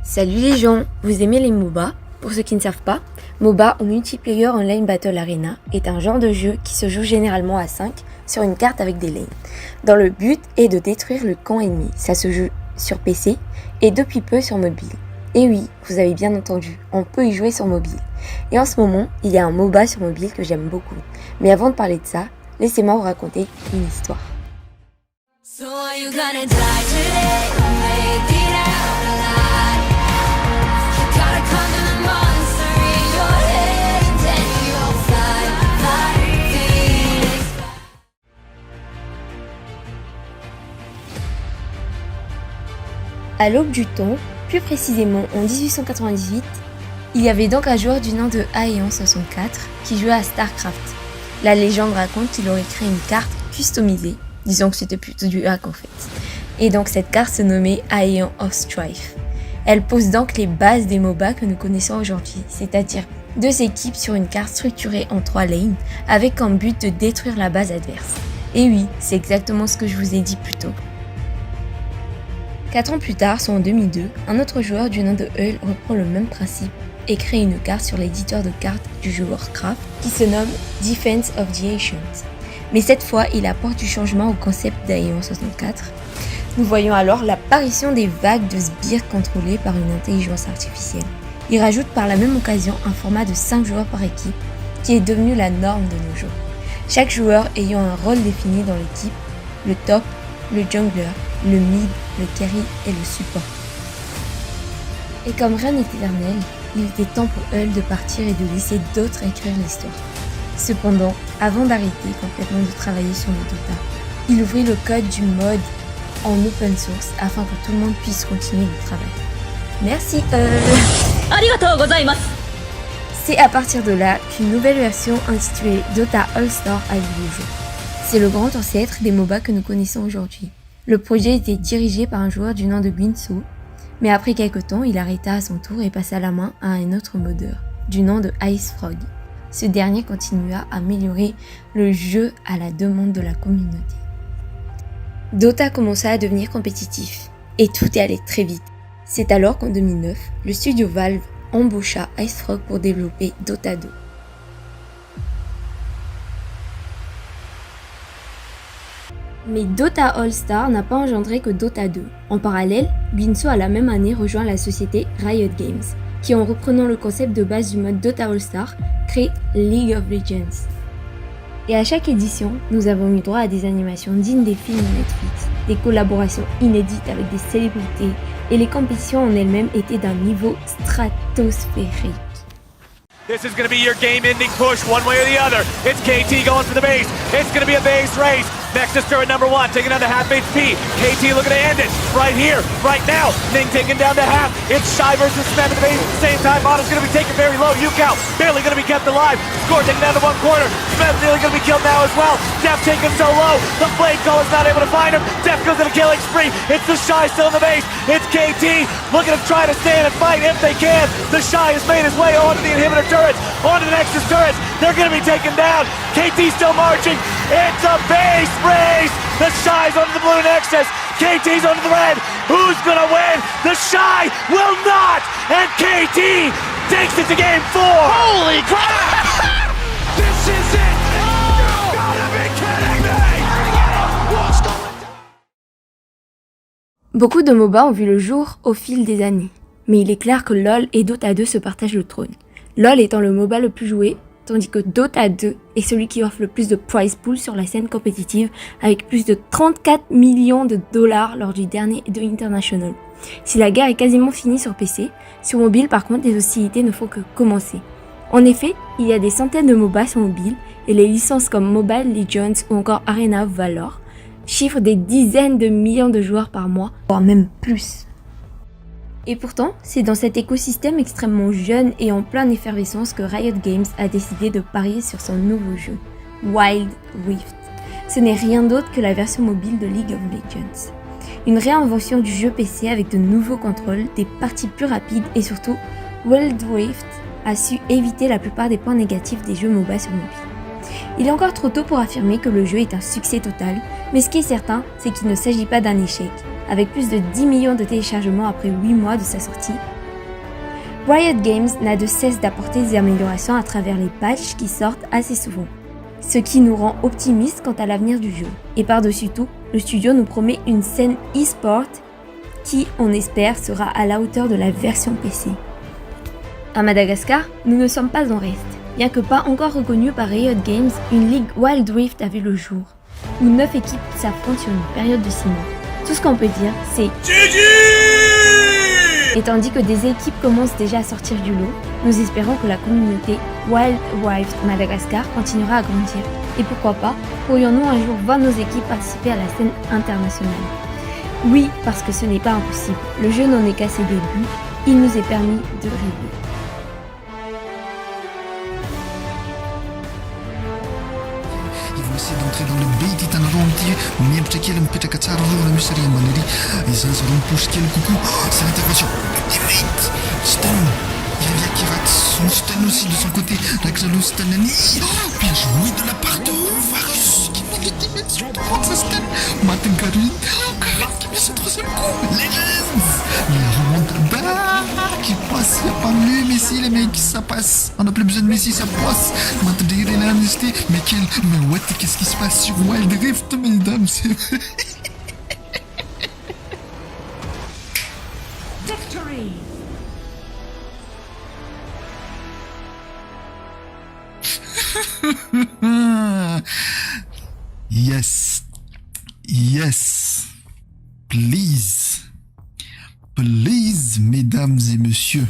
Salut les gens, vous aimez les MOBA? Pour ceux qui ne savent pas, MOBA ou Multiplayer Online Battle Arena est un genre de jeu qui se joue généralement à 5 sur une carte avec des lanes, dont le but est de détruire le camp ennemi. Ça se joue sur PC et depuis peu sur mobile. Et oui, vous avez bien entendu, on peut y jouer sur mobile. Et en ce moment, il y a un MOBA sur mobile que j'aime beaucoup. Mais avant de parler de ça, laissez-moi vous raconter une histoire. So are you gonna die today? Make it out alive. You gotta conquer the monster in your head and then you'll fly, Phoenix. À l'aube du temps, plus précisément en 1898, il y avait donc un joueur du nom de Aeon64 qui jouait à StarCraft. La légende raconte qu'il aurait créé une carte customisée. Disons que c'était plutôt du hack en fait. Et donc cette carte se nommait Aeon of Strife. Elle pose donc les bases des MOBA que nous connaissons aujourd'hui, c'est-à-dire 2 équipes sur une carte structurée en 3 lanes avec comme but de détruire la base adverse. Et oui, c'est exactement ce que je vous ai dit plus tôt. 4 ans plus tard, soit en 2002, un autre joueur du nom de Hull reprend le même principe et crée une carte sur l'éditeur de cartes du jeu Warcraft qui se nomme Defense of the Ancients. Mais cette fois, il apporte du changement au concept d'Aeon64. Nous voyons alors l'apparition des vagues de sbires contrôlées par une intelligence artificielle. Il rajoute par la même occasion un format de 5 joueurs par équipe qui est devenu la norme de nos jours. Chaque joueur ayant un rôle défini dans l'équipe, le top, le jungler, le mid, le carry et le support. Et comme rien n'est éternel, il était temps pour Hull de partir et de laisser d'autres écrire l'histoire. Cependant, avant d'arrêter complètement de travailler sur le Dota, il ouvrit le code du mode en open source afin que tout le monde puisse continuer le travail. Merci Hull. C'est à partir de là qu'une nouvelle version intitulée Dota All-Star a vu le jour. C'est le grand ancêtre des MOBA que nous connaissons aujourd'hui. Le projet était dirigé par un joueur du nom de Guinsoo, mais après quelques temps, il arrêta à son tour et passa la main à un autre modeur, du nom de IceFrog. Ce dernier continua à améliorer le jeu à la demande de la communauté. Dota commença à devenir compétitif, et tout est allé très vite. C'est alors qu'en 2009, le studio Valve embaucha IceFrog pour développer Dota 2. Mais Dota All-Star n'a pas engendré que Dota 2. En parallèle, Guinsoo a la même année rejoint la société Riot Games, qui en reprenant le concept de base du mode Dota All-Star, crée League of Legends. Et à chaque édition, nous avons eu droit à des animations dignes des films Netflix, des collaborations inédites avec des célébrités, et les compétitions en elles-mêmes étaient d'un niveau stratosphérique. This is going to be your game-ending push one way or the other. It's KT going for the base. It's going to be a base race. Nexus turret number 1, taking down to half HP. KT looking to end it right here, right now. Ning taking down to half. It's Shy versus Smeb at the base at the same time. Mono's going to be taken very low. Yukao barely going to be kept alive. Score taken down to 1 corner. Smeb nearly going to be killed now as well. Def taken so low. The Blade Caller's not able to find him. Def goes on a killing spree. It's the Shy still in the base. It's KT looking to try to stand and fight if they can. The Shy has made his way onto the inhibitor turrets, onto the Nexus turrets. They're going to be taken down. KT still marching. It's a base race. The Shy's onto the blue Nexus. KT's onto the red. Who's gonna win? The Shy will not. And KT takes it to game 4. Holy crap! This is it. You gotta be kidding me. What's going on? Beaucoup de MOBA ont vu le jour au fil des années. Mais il est clair que LoL et Dota 2 se partagent le trône. LoL étant le MOBA le plus joué, tandis que Dota 2 est celui qui offre le plus de prize pool sur la scène compétitive avec plus de 34 millions de dollars lors du dernier The International. Si la guerre est quasiment finie sur PC, sur mobile par contre les hostilités ne font que commencer. En effet, il y a des centaines de MOBA sur mobile et les licences comme Mobile Legends ou encore Arena of Valor chiffrent des dizaines de millions de joueurs par mois, voire même plus. Et pourtant, c'est dans cet écosystème extrêmement jeune et en pleine effervescence que Riot Games a décidé de parier sur son nouveau jeu, Wild Rift. Ce n'est rien d'autre que la version mobile de League of Legends. Une réinvention du jeu PC avec de nouveaux contrôles, des parties plus rapides et surtout, Wild Rift a su éviter la plupart des points négatifs des jeux MOBA sur mobile. Il est encore trop tôt pour affirmer que le jeu est un succès total, mais ce qui est certain, c'est qu'il ne s'agit pas d'un échec. avec plus de 10 millions de téléchargements après 8 mois de sa sortie. Riot Games n'a de cesse d'apporter des améliorations à travers les patchs qui sortent assez souvent, ce qui nous rend optimistes quant à l'avenir du jeu. Et par-dessus tout, le studio nous promet une scène e-sport qui, on espère, sera à la hauteur de la version PC. À Madagascar, nous ne sommes pas en reste. Bien que pas encore reconnue par Riot Games, une ligue Wild Rift a vu le jour, où 9 équipes s'affrontent sur une période de 6 mois. Tout ce qu'on peut dire, c'est GG! Et tandis que des équipes commencent déjà à sortir du lot, nous espérons que la communauté Wild Rift Madagascar continuera à grandir. Et pourquoi pas, pourrions-nous un jour voir nos équipes participer à la scène internationale? Oui, parce que ce n'est pas impossible. Le jeu n'en est qu'à ses débuts, il nous est permis de rêver. Ils vont essayer d'entrer dans le bait hitanaromty miembotra kely mipetraka tsara rona misy riam-banery izany zareo miposy kely kokoa c'est l'intervention limite Stan il y a Kirat Stan aussi de son côté Raxalo Stanani bien joué de la part de Varus qui met les dimensions de prendre sa Stan Martin Karin qui met ce troisième coup Legends il remonte qui passe, il n'y a pas mieux Messi les mecs, ça passe. On n'a plus besoin de Messi, ça passe. Maintenant il est là, mais what, qu'est-ce qui se passe sur Wild Rift, mesdames, c'est vrai. Victory! Yes. Yes. Please. Please, mesdames et messieurs.